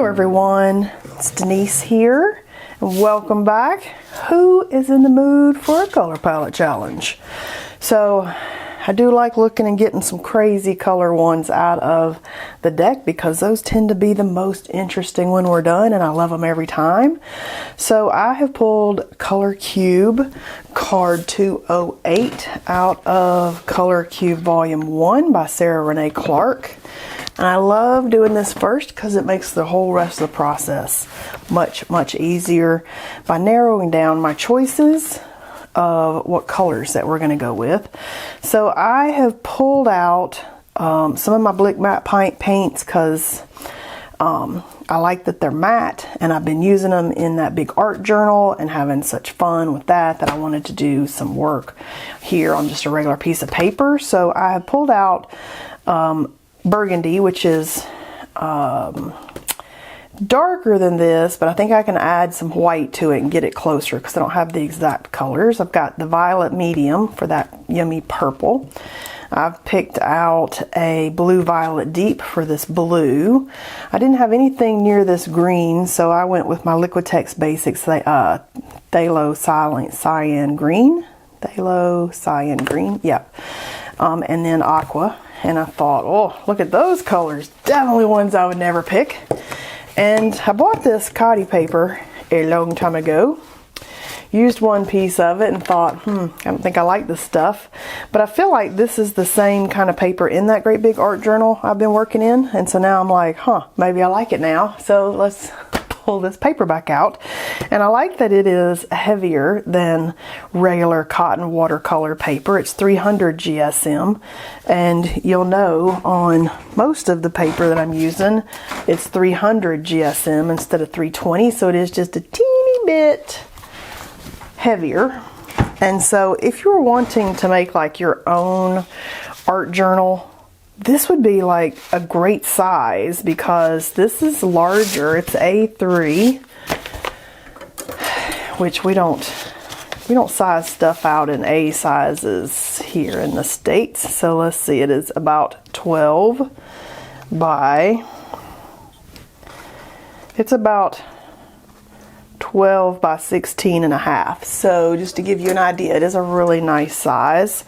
everyone, it's Denise here, and welcome back. Who is in the mood for a color palette challenge? So I do like looking and getting some crazy color ones out of the deck because those tend to be the most interesting when we're done, and I love them every time. So I have pulled Color Cube card 208 out of Color Cube Volume 1 by Sarah Renee Clark. And I love doing this first because it makes the whole rest of the process much easier by narrowing down my choices of what colors that we're going to go with. So I have pulled out some of my Blick matte paints because I like that they're matte, and I've been using them in that big art journal and having such fun with that I wanted to do some work here on just a regular piece of paper. So I have pulled out Burgundy, which is darker than this, but I think I can add some white to it and get it closer because I don't have the exact colors. I've got the violet medium for that yummy purple. I've picked out a blue violet deep for this blue. I didn't have anything near this green, so I went with my Liquitex Basics Phthalo Cyan Green. Phthalo Cyan Green, yep. And then aqua. And I thought, oh, look at those colors. Definitely ones I would never pick. And I bought this Khadi paper a long time ago. Used one piece of it and thought, I don't think I like this stuff. But I feel like this is the same kind of paper in that great big art journal I've been working in. And so now I'm like, maybe I like it now. So let's pull this paper back out. And I like that it is heavier than regular cotton watercolor paper. It's 300 GSM, and you'll know on most of the paper that I'm using it's 300 GSM instead of 320, so it is just a teeny bit heavier. And so if you're wanting to make like your own art journal, this would be like a great size because this is larger. It's A3, which we don't size stuff out in A sizes here in the States. So let's see, it is about 12 by, it's about 12 by 16 and a half. So just to give you an idea, it is a really nice size.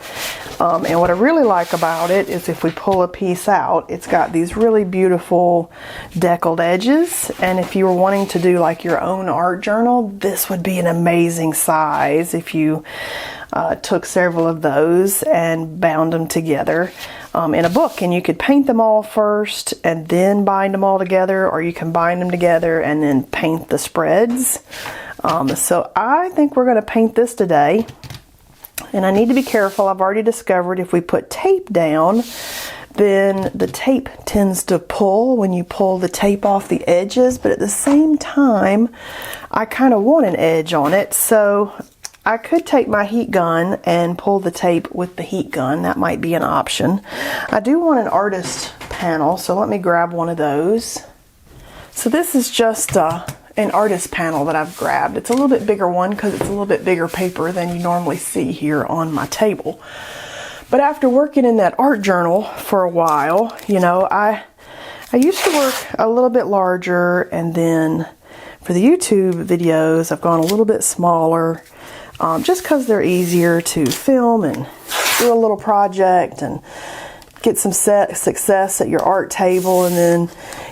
And what I really like about it is if we pull a piece out, it's got these really beautiful deckled edges. And if you were wanting to do like your own art journal, this would be an amazing size if you took several of those and bound them together in a book. And you could paint them all first and then bind them all together, or you can bind them together and then paint the spreads. So I think we're going to paint this today. And I need to be careful. I've already discovered if we put tape down, then the tape tends to pull when you pull the tape off the edges. But at the same time, I kind of want an edge on it. So I could take my heat gun and pull the tape with the heat gun. That might be an option. I do want an artist panel, so let me grab one of those. So this is just an artist panel that I've grabbed. It's a little bit bigger one because it's a little bit bigger paper than you normally see here on my table. But after working in that art journal for a while, you know, I used to work a little bit larger, and then for the YouTube videos I've gone a little bit smaller just because they're easier to film and do a little project and get some success at your art table, and then,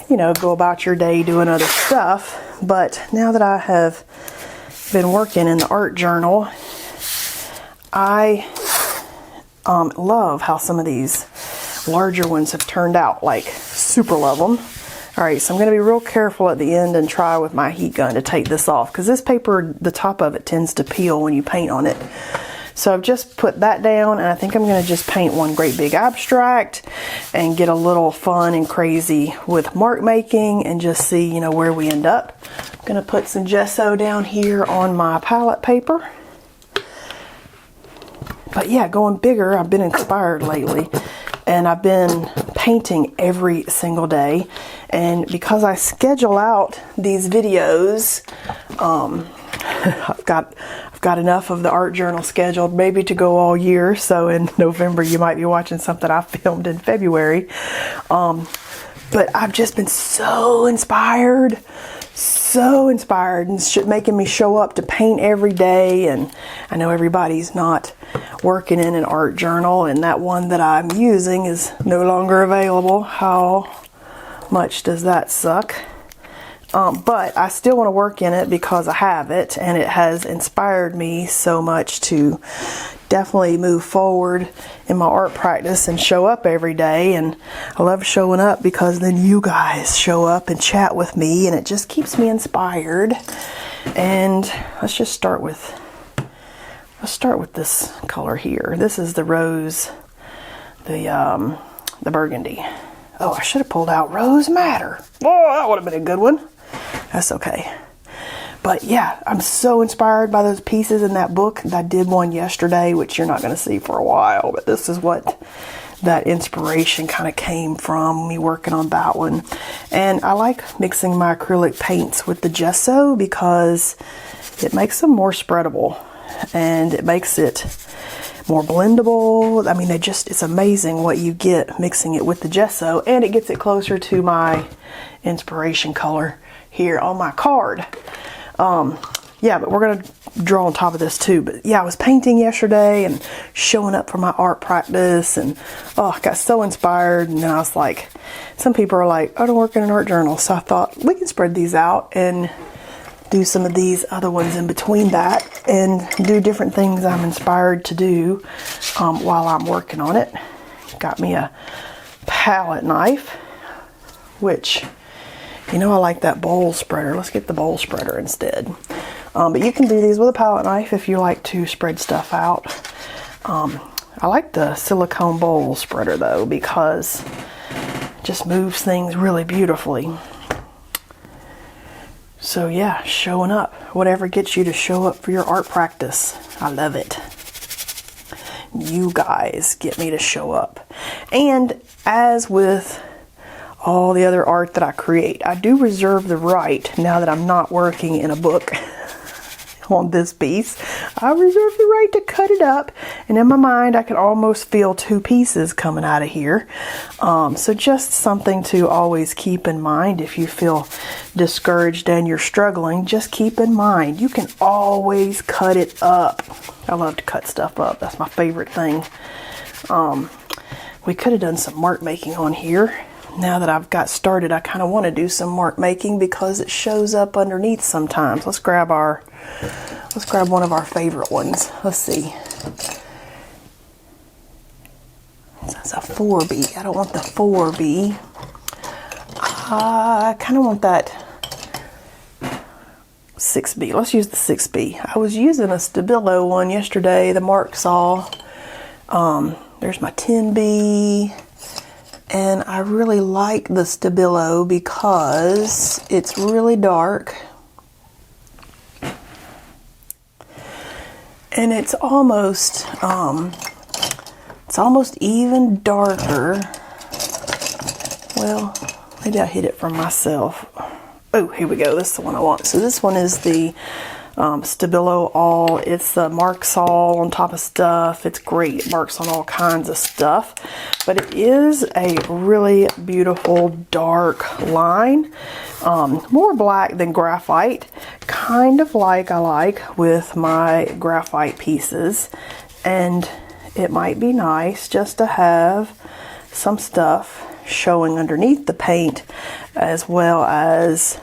you know, go about your day doing other stuff. But now that I have been working in the art journal, I love how some of these larger ones have turned out. Like, super love them. Alright, so I'm going to be real careful at the end and try with my heat gun to take this off, because this paper, the top of it tends to peel when you paint on it. So I've just put that down, and I think I'm going to just paint one great big abstract and get a little fun and crazy with mark making and just see, you know, where we end up. I'm going to put some gesso down here on my palette paper. But yeah, going bigger, I've been inspired lately, and I've been painting every single day. And because I schedule out these videos, I've got enough of the art journal scheduled maybe to go all year. So in November you might be watching something I filmed in February. But I've just been so inspired, and it's making me show up to paint every day. And I know everybody's not working in an art journal, and that one that I'm using is no longer available. How much does that suck? But I still want to work in it because I have it, and it has inspired me so much to definitely move forward in my art practice and show up every day. And I love showing up because then you guys show up and chat with me, and it just keeps me inspired. And let's start with this color here. This is the rose, the burgundy. Oh, I should have pulled out Rose Madder. Oh, that would have been a good one. That's okay. But yeah, I'm so inspired by those pieces in that book. I did one yesterday, which you're not going to see for a while, but this is what that inspiration kind of came from, me working on that one. And I like mixing my acrylic paints with the gesso because it makes them more spreadable, and it makes it more blendable. I mean, it's amazing what you get mixing it with the gesso, and it gets it closer to my inspiration color here on my card. Yeah, but we're going to draw on top of this too. But yeah, I was painting yesterday and showing up for my art practice, and I got so inspired. And then I was like, some people are like, I don't work in an art journal. So I thought we can spread these out and do some of these other ones in between that, and do different things I'm inspired to do while I'm working on it. Got me a palette knife, which, I like that bowl spreader. Let's get the bowl spreader instead. But you can do these with a palette knife if you like to spread stuff out. I like the silicone bowl spreader though, because it just moves things really beautifully. So yeah, showing up. Whatever gets you to show up for your art practice. I love it. You guys get me to show up. And as with all the other art that I create, I do reserve the right, now that I'm not working in a book on this piece, I reserve the right to cut it up, and in my mind I can almost feel two pieces coming out of here. So just something to always keep in mind. If you feel discouraged and you're struggling, just keep in mind you can always cut it up. I love to cut stuff up. That's my favorite thing. We could have done some mark making on here. Now that I've got started, I kind of want to do some mark making because it shows up underneath sometimes. Let's grab one of our favorite ones. Let's see. That's a 4B. I don't want the 4B. I kind of want that 6B. Let's use the 6B. I was using a Stabilo one yesterday, the Mark Saw. There's my 10B. And I really like the Stabilo because it's really dark. And it's almost even darker. Well, maybe I hid it from myself. Oh, here we go. This is the one I want. So this one is the Stabilo All. It's the Mark Saw on top of stuff. It's great. It marks on all kinds of stuff. But it is a really beautiful dark line. More black than graphite. Kind of like I like with my graphite pieces. And it might be nice just to have some stuff showing underneath the paint, as well as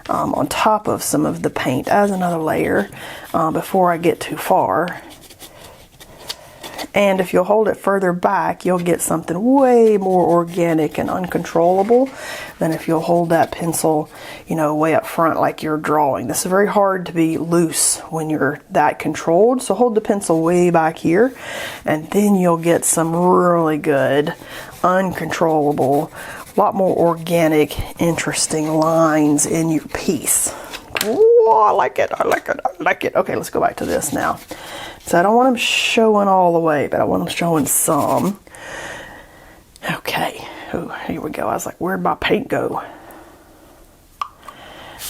on top of some of the paint as another layer before I get too far. And if you'll hold it further back, you'll get something way more organic and uncontrollable than if you'll hold that pencil, way up front like you're drawing. This is very hard to be loose when you're that controlled. So hold the pencil way back here, and then you'll get some really good, uncontrollable, a lot more organic, interesting lines in your piece. Oh, I like it. I like it. I like it. Okay, let's go back to this now. So I don't want them showing all the way, but I want them showing some. Okay. Oh, here we go. I was like, where'd my paint go?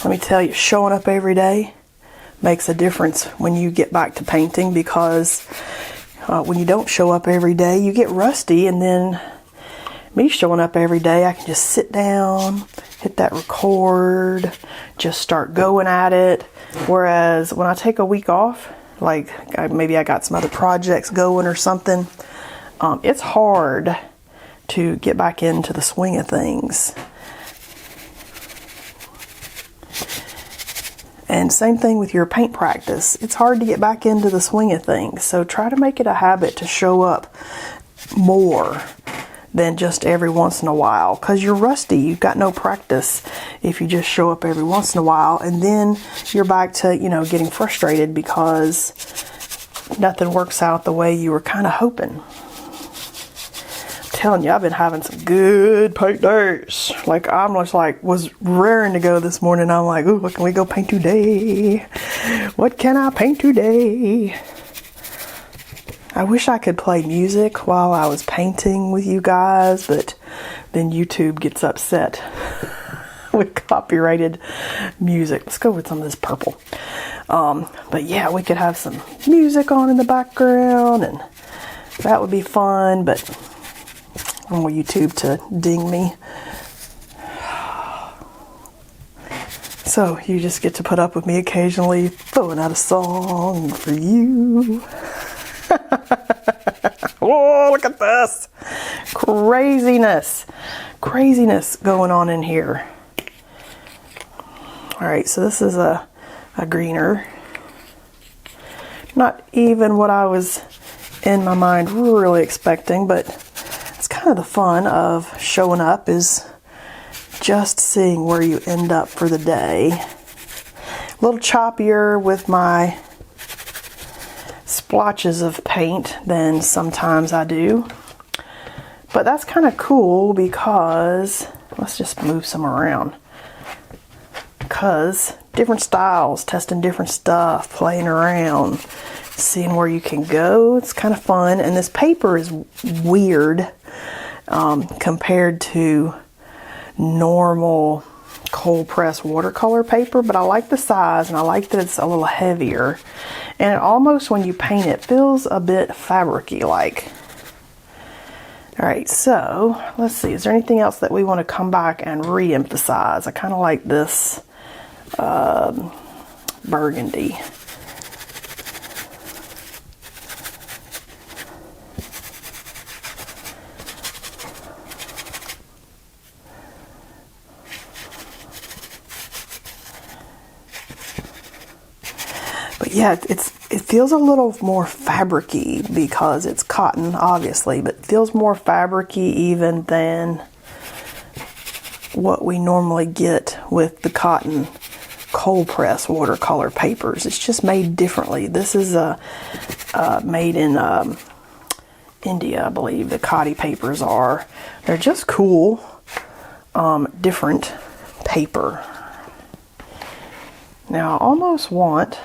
Let me tell you, showing up every day makes a difference when you get back to painting, because when you don't show up every day, you get rusty, and then me showing up every day, I can just sit down, hit that record, just start going at it. Whereas when I take a week off, like maybe I got some other projects going or something, it's hard to get back into the swing of things. And same thing with your paint practice. It's hard to get back into the swing of things. So try to make it a habit to show up more than just every once in a while, because you're rusty. You've got no practice if you just show up every once in a while, and then you're back to, you know, getting frustrated because nothing works out the way you were kind of hoping. Telling you, I've been having some good paint days. Like, I'm just like, was raring to go this morning. I'm like, ooh, what can we go paint today? What can I paint today? I wish I could play music while I was painting with you guys, but then YouTube gets upset with copyrighted music. Let's go with some of this purple. But yeah, we could have some music on in the background, and that would be fun, but I don't want YouTube to ding me. So you just get to put up with me occasionally throwing out a song for you. Oh, look at this. Craziness going on in here. All right, so this is a greener. Not even what I was in my mind really expecting, but it's kind of the fun of showing up, is just seeing where you end up for the day. A little choppier with my splotches of paint than sometimes I do. But that's kind of cool because, let's just move some around. Because different styles, testing different stuff, playing around, seeing where you can go. It's kind of fun. And this paper is weird compared to normal cold press watercolor paper, but I like the size and I like that it's a little heavier, and it almost, when you paint it, feels a bit fabricy like. All right, so let's see, is there anything else that we want to come back and re-emphasize? I kind of like this burgundy. But yeah, it feels a little more fabric-y because it's cotton, obviously, but it feels more fabric-y even than what we normally get with the cotton cold press watercolor papers. It's just made differently. This is made in India, I believe. The Khadi papers are. They're just cool, different paper. Now I almost want...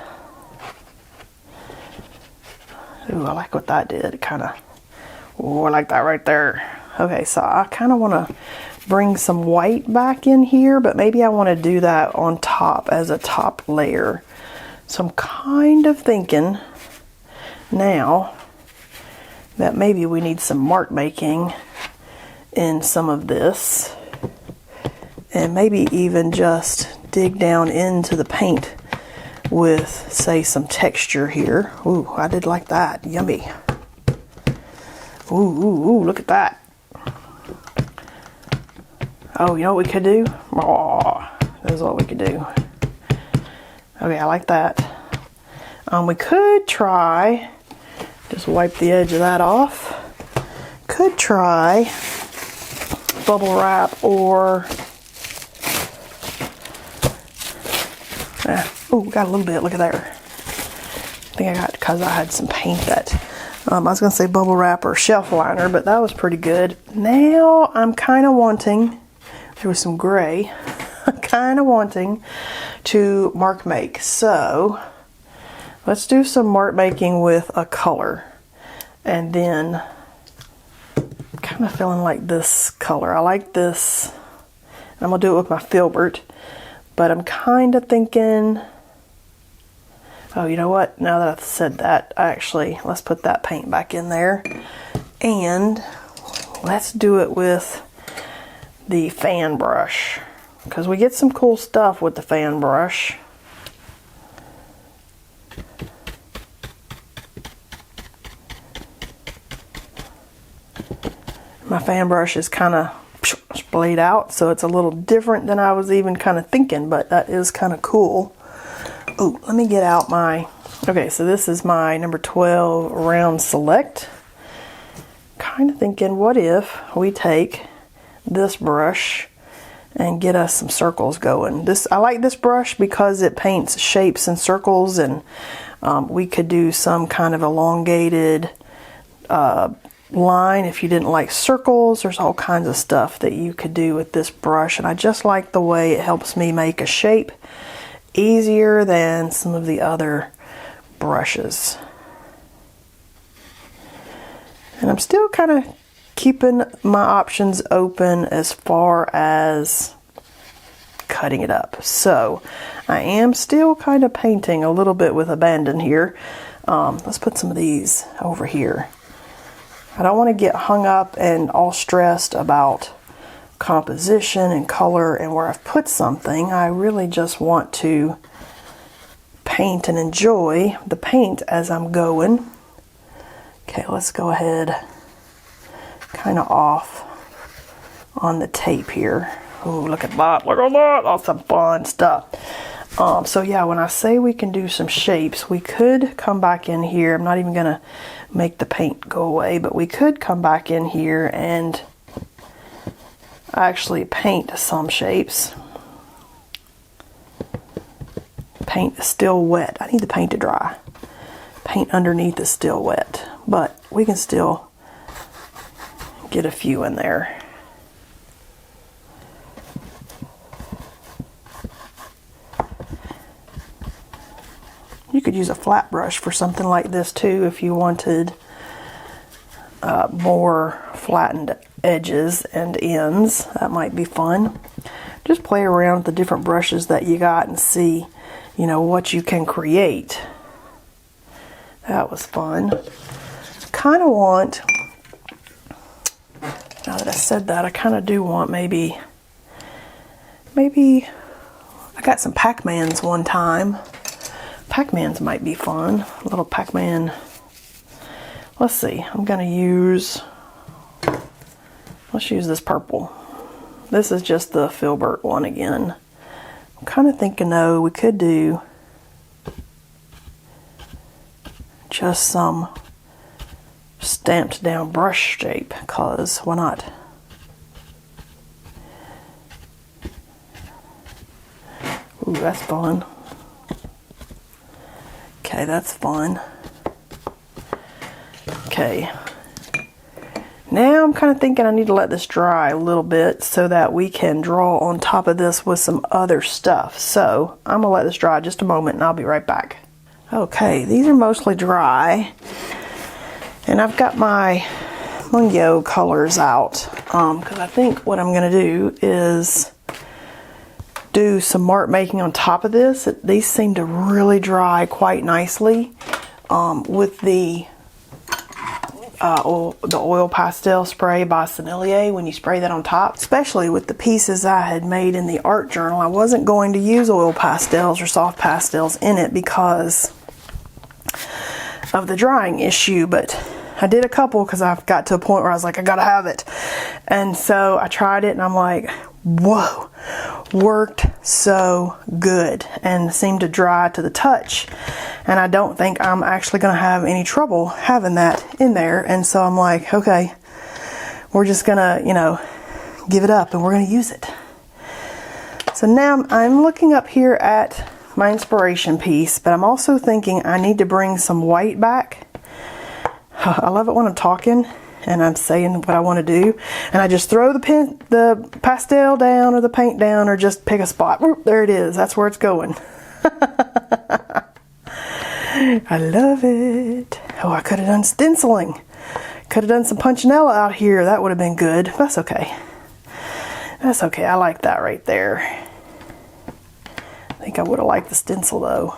Ooh, I like what that did. Kind of, ooh, I like that right there. Okay, so I kind of want to bring some white back in here, but maybe I want to do that on top as a top layer. So I'm kind of thinking now that maybe we need some mark making in some of this, and maybe even just dig down into the paint with, say, some texture here. Ooh, I did like that. Yummy. Ooh, ooh, ooh, look at that. Oh, you know what we could do? Oh, this is what we could do. Okay, I like that. We could try, just wipe the edge of that off. Could try bubble wrap or... Oh, got a little bit. Look at there. I think I got, because I had some paint that, I was going to say bubble wrap or shelf liner, but that was pretty good. Now I'm kind of wanting, there was some gray, I'm kind of wanting to mark make. So let's do some mark making with a color. And then kind of feeling like this color. I like this. I'm going to do it with my filbert. But I'm kind of thinking, oh, you know what? Now that I've said that, let's put that paint back in there. And let's do it with the fan brush, because we get some cool stuff with the fan brush. My fan brush is kind of splayed out, so it's a little different than I was even kind of thinking, but that is kind of cool. Oh, let me get out my, okay, so this is my number 12 round select. Kind of thinking, what if we take this brush and get us some circles going. I like this brush because it paints shapes and circles, and we could do some kind of elongated line if you didn't like circles. There's all kinds of stuff that you could do with this brush, and I just like the way it helps me make a shape easier than some of the other brushes. And I'm still kind of keeping my options open as far as cutting it up. So I am still kind of painting a little bit with abandon here. Let's put some of these over here. I don't want to get hung up and all stressed about composition and color and where I've put something. I really just want to paint and enjoy the paint as I'm going. Okay, let's go ahead kind of off on the tape here. Oh, look at that, look at that, that's some fun stuff. So yeah, when I say we can do some shapes, we could come back in here. I'm not even gonna make the paint go away, but we could come back in here and actually paint some shapes. Paint is still wet. I need the paint to dry. Paint underneath is still wet, but we can still get a few in there. You could use a flat brush for something like this too if you wanted more flattened edges and ends. That might be fun. Just play around with the different brushes that you got and see, you know, what you can create. That was fun. Kind of want, now that I said that, I kind of do want maybe I got some Pac-Mans one time. Pac-Mans might be fun. A little Pac-Man. Let's see. Let's use this purple. This is just the Filbert one again. I'm kind of thinking though we could do just some stamped down brush shape, cause why not? Ooh, that's fun. Okay, that's fun. Okay. Now I'm kind of thinking I need to let this dry a little bit so that we can draw on top of this with some other stuff. So I'm gonna let this dry just a moment and I'll be right back. Okay, these are mostly dry. And I've got my Mungyo colors out because I think what I'm gonna do is do some mark making on top of this. These seem to really dry quite nicely with the oil pastel spray by Sennelier. When you spray that on top, especially with the pieces I had made in the art journal, I wasn't going to use oil pastels or soft pastels in it because of the drying issue, but I did a couple because I've got to a point where I was like, I gotta have it. And so I tried it and I'm like, whoa, worked so good and seemed to dry to the touch. And I don't think I'm actually going to have any trouble having that in there. And so I'm like, okay, we're just going to, you know, give it up and we're going to use it. So now I'm looking up here at my inspiration piece, but I'm also thinking I need to bring some white back. I love it when I'm talking and I'm saying what I want to do, and I just throw the pastel down or the paint down or just pick a spot. Whoop, there it is. That's where it's going. I love it. Oh, I could have done stenciling. Could have done some punchinella out here. That would have been good. That's okay. That's okay. I like that right there. I think I would have liked the stencil though.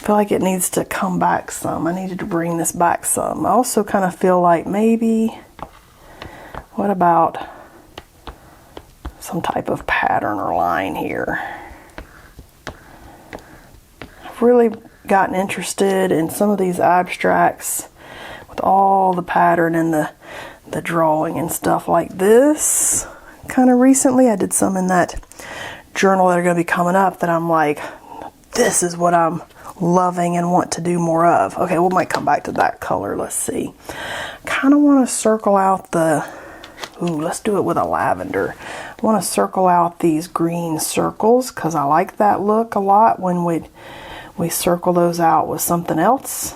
feel like it needs to come back some. I needed to bring this back some. I also kind of feel like maybe, what about some type of pattern or line here? I've really gotten interested in some of these abstracts with all the pattern and the drawing and stuff like this. Kind of recently, I did some in that journal that are going to be coming up that I'm like, this is what I'm loving and want to do more of. Okay, we might come back to that color. Let's see. Kind of want to circle out the, ooh, let's do it with a lavender. I want to circle out these green circles because I like that look a lot when we circle those out with something else.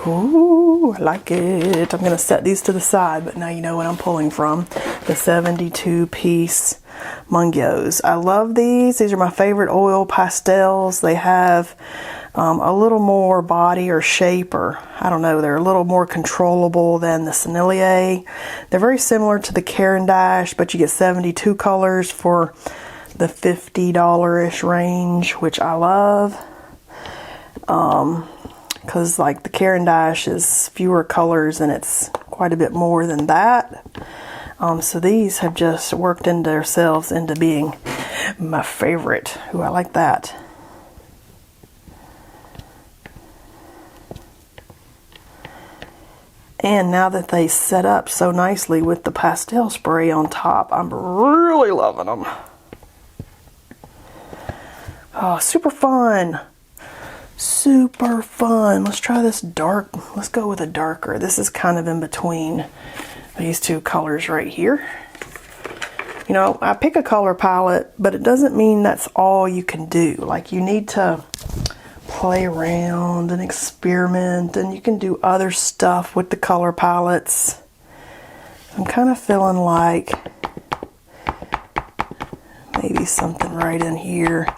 Ooh, I like it. I'm going to set these to the side, but now you know what I'm pulling from. The 72 piece Mungios. I love these. These are my favorite oil pastels. They have a little more body or shape, or I don't know, they're a little more controllable than the Sennelier. They're very similar to the Caran d'Ache, but you get 72 colors for the $50-ish range, which I love. Because like the Caran d'Ache is fewer colors and it's quite a bit more than that. So these have just worked into themselves into being my favorite. Ooh, I like that. And now that they set up so nicely with the pastel spray on top, I'm really loving them. Oh, super fun. Super fun. Let's try this dark. Let's go with a darker. This is kind of in between these two colors right here. You know, I pick a color palette, but it doesn't mean that's all you can do. Like, you need to play around and experiment, and you can do other stuff with the color palettes. I'm kind of feeling like maybe something right in here.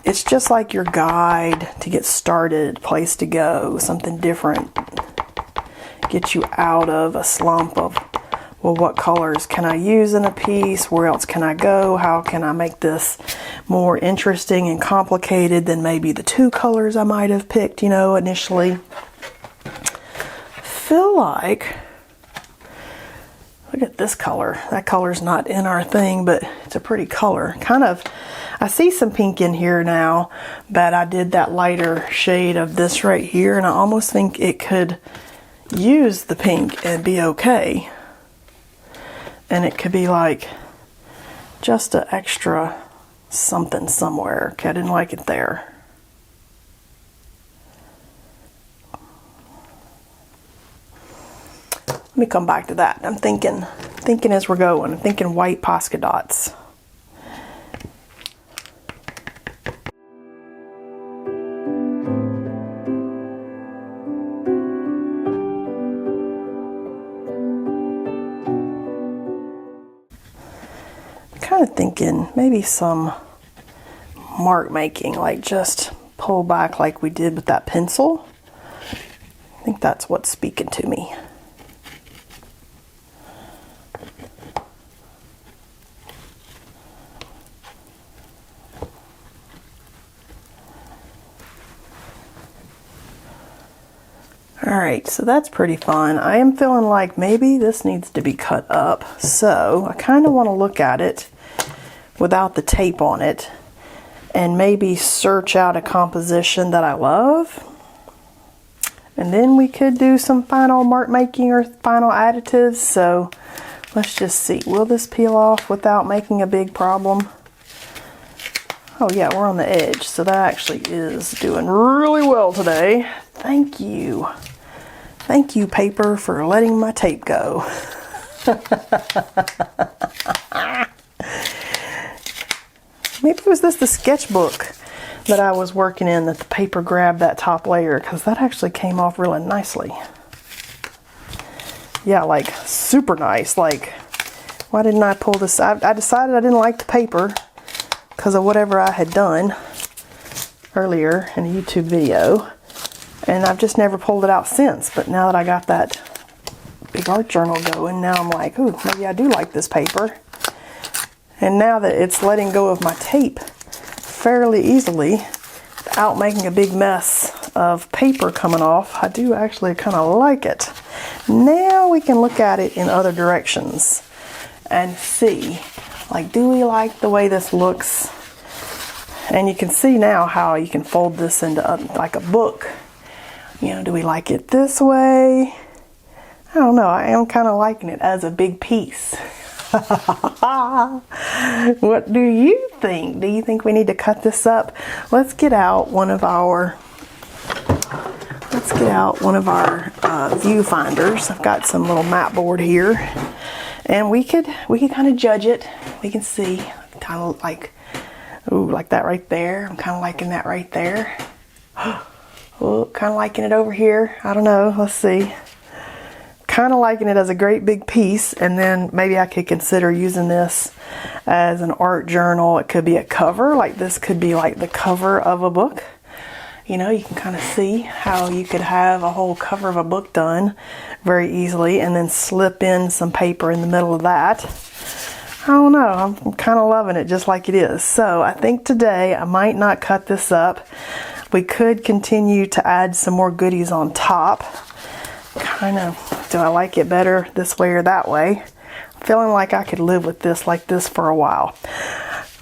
It's just like your guide to get started, place to go, something different. Get you out of a slump of, well, what colors can I use in a piece? Where else can I go? How can I make this more interesting and complicated than maybe the two colors I might have picked, you know, initially? Feel like, look at this color. That color's not in our thing, but it's a pretty color. Kind of, I see some pink in here now, but I did that lighter shade of this right here, and I almost think it could use the pink and be okay. And it could be like just an extra something somewhere. Okay, I didn't like it there. Let me come back to that. I'm thinking as we're going. I'm thinking white Posca dots. Kind of thinking maybe some mark making, like just pull back like we did with that pencil. I think that's what's speaking to me. Alright, so that's pretty fun. I am feeling like maybe this needs to be cut up. So I kind of want to look at it without the tape on it and maybe search out a composition that I love. And then we could do some final mark making or final additives. So let's just see. Will this peel off without making a big problem? Oh yeah, we're on the edge. So that actually is doing really well today. Thank you. Thank you, paper, for letting my tape go. Maybe was this the sketchbook that I was working in that the paper grabbed that top layer, because that actually came off really nicely. Yeah, like super nice. Like, why didn't I pull this? I decided I didn't like the paper because of whatever I had done earlier in a YouTube video. And I've just never pulled it out since. But now that I got that big art journal going, now I'm like, ooh, maybe I do like this paper. And now that it's letting go of my tape fairly easily without making a big mess of paper coming off. I do actually kind of like it. Now we can look at it in other directions and see, like, do we like the way this looks? And you can see now how you can fold this into like a book. You know, do we like it this way? I don't know. I am kind of liking it as a big piece. What do you think? Do you think we need to cut this up? Let's get out one of our viewfinders. I've got some little mat board here, and we could kind of judge it. We can see, kind of like, ooh, like that right there. I'm kind of liking that right there. Oh, kind of liking it over here. I don't know. Let's see. Kind of liking it as a great big piece, and then maybe I could consider using this as an art journal. It could be a cover, like this could be like the cover of a book. You know, you can kind of see how you could have a whole cover of a book done very easily, and then slip in some paper in the middle of that. I don't know, I'm kind of loving it just like it is. So I think today I might not cut this up. We could continue to add some more goodies on top. Kind of, do I like it better this way or that way? I'm feeling like I could live with this like this for a while.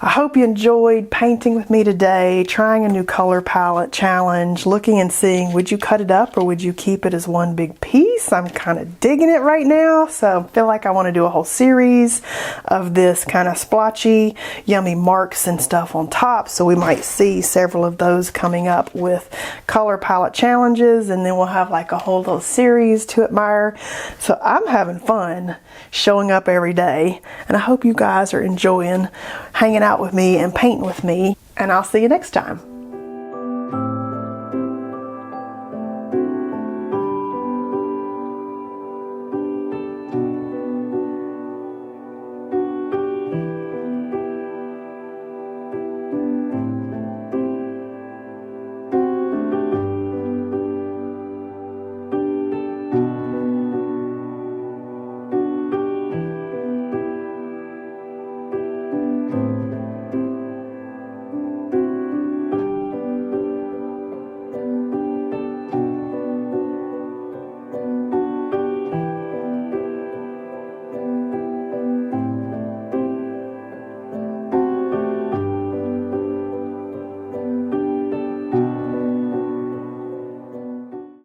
I hope you enjoyed painting with me today, trying a new color palette challenge, looking and seeing, would you cut it up or would you keep it as one big piece? I'm kind of digging it right now, so I feel like I want to do a whole series of this kind of splotchy, yummy marks and stuff on top, so we might see several of those coming up with color palette challenges, and then we'll have like a whole little series to admire. So I'm having fun showing up every day, and I hope you guys are enjoying hanging out with me and painting with me, and I'll see you next time.